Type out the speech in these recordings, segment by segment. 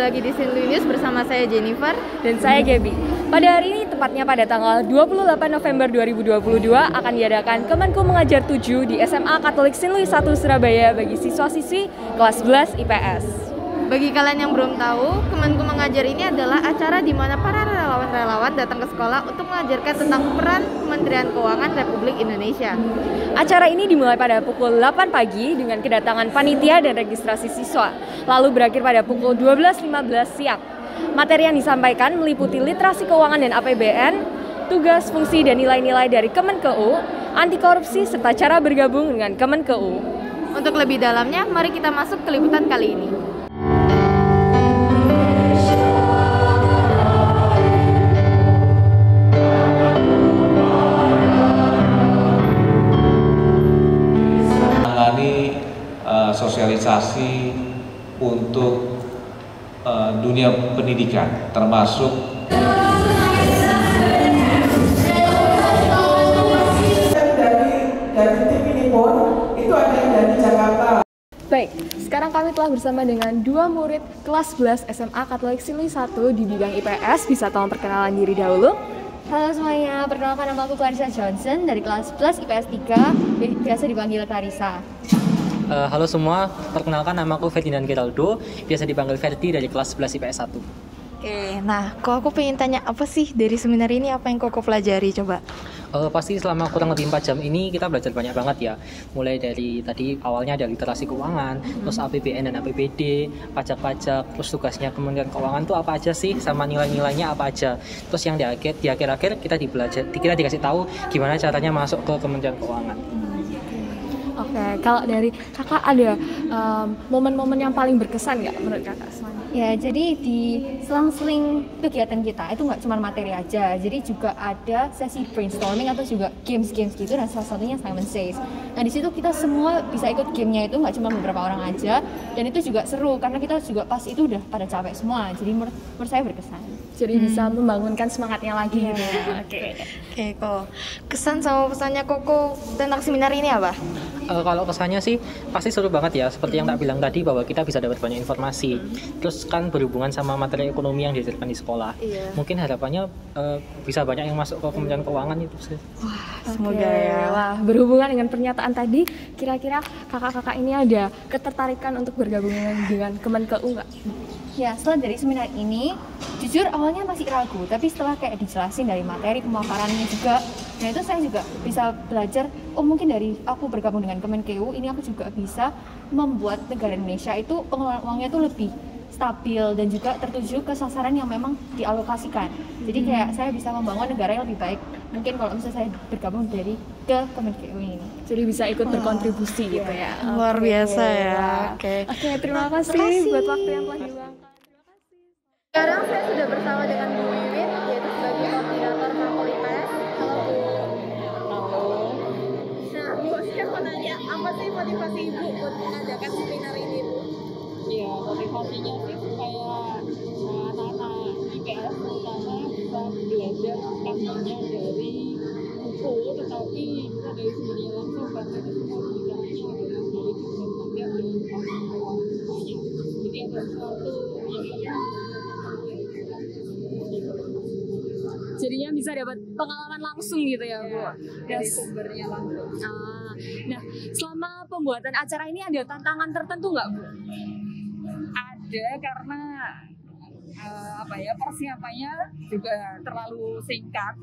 lagi di Sinlu News bersama saya Jennifer dan saya Gaby. Pada hari ini, tepatnya pada tanggal 28 November 2022 akan diadakan Kemenku Mengajar 7 di SMA Katolik Sinlu 1 Surabaya bagi siswa-siswi kelas 11 IPS. Bagi kalian yang belum tahu, Kemenku Mengajar ini adalah acara di mana para relawan-relawan datang ke sekolah untuk mengajarkan tentang peran Kementerian Keuangan Republik Indonesia. Acara ini dimulai pada pukul 8 pagi dengan kedatangan panitia dan registrasi siswa, lalu berakhir pada pukul 12.15 siang. Materi yang disampaikan meliputi literasi keuangan dan APBN, tugas, fungsi, dan nilai-nilai dari Kemenkeu, anti korupsi, serta cara bergabung dengan Kemenkeu. Untuk lebih dalamnya, mari kita masuk ke liputan kali ini. Sosialisasi untuk dunia pendidikan, termasuk dari tim ini pun itu ada yang dari Jakarta. Baik, sekarang kami telah bersama dengan dua murid kelas 11 SMA Katolik Sinlu 1 di bidang IPS. Bisa tolong perkenalan diri dahulu? Halo semuanya, perkenalkan nama aku Clarissa Johnson dari kelas 11 IPS 3, biasa dipanggil Clarissa. Halo semua, perkenalkan nama aku Ferdinand Geraldo, biasa dipanggil Ferdi dari kelas 11 IPS 1. Oke, nah kok aku pengen tanya apa sih dari seminar ini, apa yang kok pelajari coba? Pasti selama kurang lebih 4 jam ini kita belajar banyak banget ya. Mulai dari tadi awalnya ada literasi keuangan, terus APBN dan APBD, pajak-pajak, terus tugasnya Kementerian Keuangan tuh apa aja sih, sama nilai-nilainya apa aja. Terus yang di akhir-akhir kita dikasih tahu gimana caranya masuk ke Kementerian Keuangan. Oke, kalau dari kakak ada momen-momen yang paling berkesan nggak menurut kakak semuanya? Ya, jadi di selang-seling kegiatan kita itu nggak cuma materi aja, jadi juga ada sesi brainstorming atau juga games-games gitu, dan salah satunya Simon Says. Nah di situ kita semua bisa ikut gamenya, itu nggak cuma beberapa orang aja, dan itu juga seru karena kita juga pas itu udah pada capek semua, jadi menurut saya berkesan. Jadi bisa membangunkan semangatnya lagi gitu ya. Oke, kok kesan sama pesannya Koko tentang seminar ini apa? Kalau kesannya sih pasti seru banget ya, seperti yang tak bilang tadi bahwa kita bisa dapat banyak informasi. Terus kan berhubungan sama materi ekonomi yang diajarkan di sekolah. Mungkin harapannya bisa banyak yang masuk ke Kementerian Keuangan itu sih. Wah, semoga ya. Wah, berhubungan dengan pernyataan tadi, kira-kira kakak-kakak ini ada ketertarikan untuk bergabung dengan Kemenkeu nggak? Ya, setelah dari seminar ini, jujur awalnya masih ragu, tapi setelah kayak dijelasin dari materi pemaparannya juga, nah itu saya juga bisa belajar, oh mungkin dari aku bergabung dengan Kemenkeu, ini aku juga bisa membuat negara Indonesia itu pengelolaan uangnya itu lebih stabil dan juga tertuju ke sasaran yang memang dialokasikan. Jadi kayak saya bisa membangun negara yang lebih baik, mungkin kalau misalnya saya bergabung dari ke Kemenkeu ini. Jadi bisa ikut berkontribusi gitu ya. Luar biasa ya. Oke, terima kasih buat waktu yang telah diluangkan. Sekarang saya sudah bersama dengan Bu Wiwin, yaitu sebagai koordinator Kakol IPS. Halo Bu. Halo. Nah Bu, saya mau nanya, apa sih motivasi Ibu buat mengadakan seminar ini Bu? Ya, motivasinya sih supaya anak-anak IPS terutama bisa belajar bukan hanya dari buku, tetapi bisa dari sumbernya langsung, karena itu semua bicaranya adalah dari sumber dan keuangan semuanya. Jadi ada sesuatu yang Jadinya bisa dapat pengalaman langsung gitu ya, Bu. dari sumbernya langsung. Nah, selama pembuatan acara ini ada tantangan tertentu nggak, Bu? Ada, karena persiapannya juga terlalu singkat.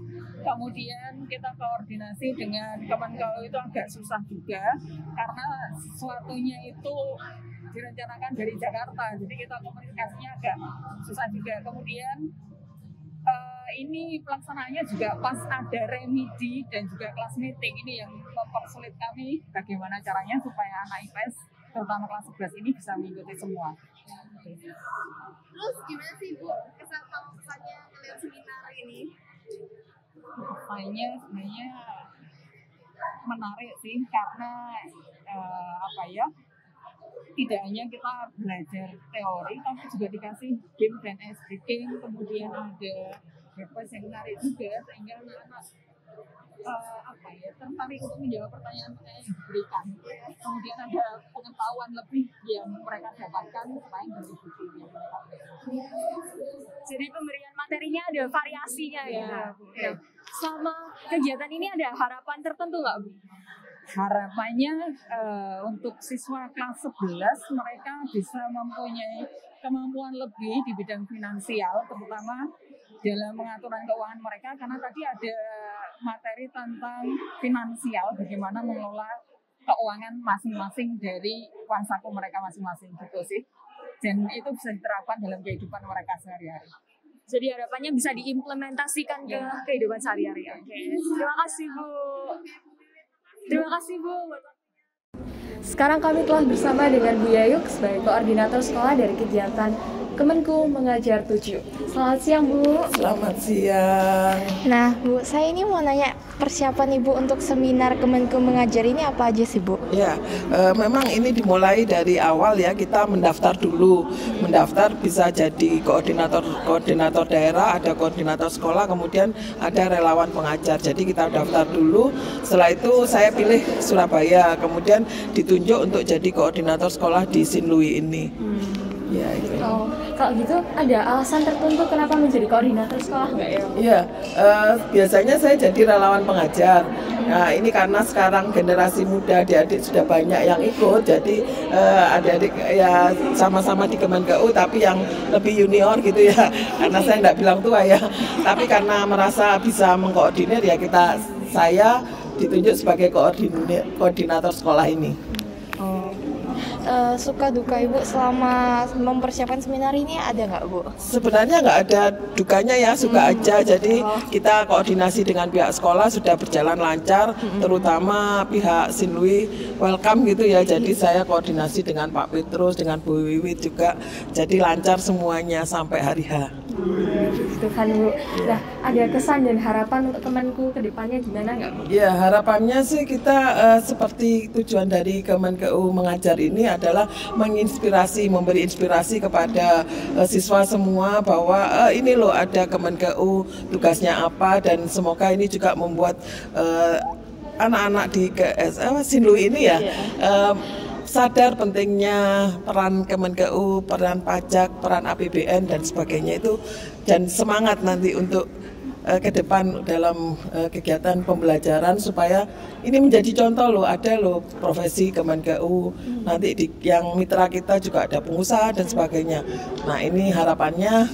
Kemudian kita koordinasi dengan Kemenkeu itu agak susah juga, karena sesuatunya itu direncanakan dari Jakarta, jadi kita komunikasinya agak susah juga. Kemudian ini pelaksanaannya juga pas ada remedi dan juga kelas meeting, ini yang mempersulit kami bagaimana caranya supaya anak IPS terutama kelas 11 ini bisa mengikuti semua. Terus gimana sih Bu kesan sama pesannya kalian seminar ini? Kesannya sebenarnya menarik sih, karena tidak hanya kita belajar teori, tapi juga dikasih game dan ice breaking, kemudian ada breakfast yang menarik juga, sehingga anak-anak tertarik untuk menjawab pertanyaan-pertanyaan yang diberikan. Kemudian ada pengetahuan lebih yang mereka dapatkan selain dari buku yang mereka baca. Jadi pemberian materinya ada variasinya ya. Ya. Selama kegiatan ini ada harapan tertentu nggak, Bu? Harapannya untuk siswa kelas 11 mereka bisa mempunyai kemampuan lebih di bidang finansial, terutama dalam pengaturan keuangan mereka, karena tadi ada materi tentang finansial, bagaimana mengelola keuangan masing-masing dari uang saku mereka masing-masing gitu sih. Dan itu bisa diterapkan dalam kehidupan mereka sehari-hari. Jadi harapannya bisa diimplementasikan ke kehidupan sehari-hari. Oke. Terima kasih, Bu. Terima kasih, Bu. Sekarang kami telah bersama dengan Bu Yayuk sebagai koordinator sekolah dari kegiatan Kemenku Mengajar 7. Selamat siang, Bu. Selamat siang. Nah, Bu, saya ini mau nanya persiapan Ibu untuk seminar Kemenku Mengajar ini apa aja sih, Bu? Ya, memang ini dimulai dari awal ya, kita mendaftar dulu. Mendaftar bisa jadi koordinator daerah, ada koordinator sekolah, kemudian ada relawan pengajar. Jadi kita daftar dulu, setelah itu saya pilih Surabaya, kemudian ditunjuk untuk jadi koordinator sekolah di Sinlui ini. Ya, itu. Oh, kalau gitu ada alasan tertentu kenapa menjadi koordinator sekolah nggak ya? Iya, biasanya saya jadi relawan pengajar. Nah, ini karena sekarang generasi muda, adik-adik sudah banyak yang ikut, jadi adik-adik ya sama-sama di Kemenkeu, tapi yang lebih junior gitu ya. Karena saya nggak bilang tua ya, tapi karena merasa bisa mengkoordinir ya saya ditunjuk sebagai koordinator sekolah ini. Suka duka Ibu selama mempersiapkan seminar ini ada nggak, Bu? Sebenarnya nggak ada dukanya ya, suka aja. Jadi kita koordinasi dengan pihak sekolah sudah berjalan lancar, terutama pihak Sinlui welcome gitu ya. Jadi saya koordinasi dengan Pak Petrus, dengan Bu Wiwit juga. Jadi lancar semuanya sampai hari H. Itu kan, Bu. Nah, ada kesan dan harapan untuk Kemenku ke depannya gimana nggak, Bu? Ya, harapannya sih kita seperti tujuan dari Kemenkeu Mengajar ini adalah menginspirasi, memberi inspirasi kepada siswa semua bahwa ini loh ada Kemenkeu, tugasnya apa, dan semoga ini juga membuat anak-anak di Sinlui ini ya sadar pentingnya peran Kemenkeu, peran pajak, peran APBN dan sebagainya itu, dan semangat nanti untuk ke depan dalam kegiatan pembelajaran supaya ini menjadi contoh loh, ada loh profesi Kemenkeu, nanti yang mitra kita juga ada pengusaha dan sebagainya. Nah, ini harapannya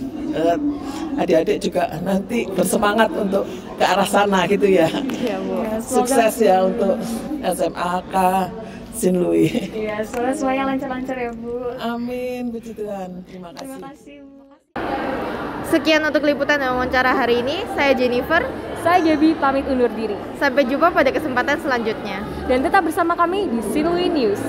adik-adik juga nanti bersemangat untuk ke arah sana gitu ya. Ya, Bu. Sukses ya untuk SMAK Sinlui. Iya, semuanya lancar-lancar ya, Bu. Amin, puji Tuhan. Terima kasih. Terima kasih, Bu. Sekian untuk liputan dan wawancara hari ini. Saya Jennifer. Saya Gaby pamit undur diri. Sampai jumpa pada kesempatan selanjutnya. Dan tetap bersama kami di Sinlui News.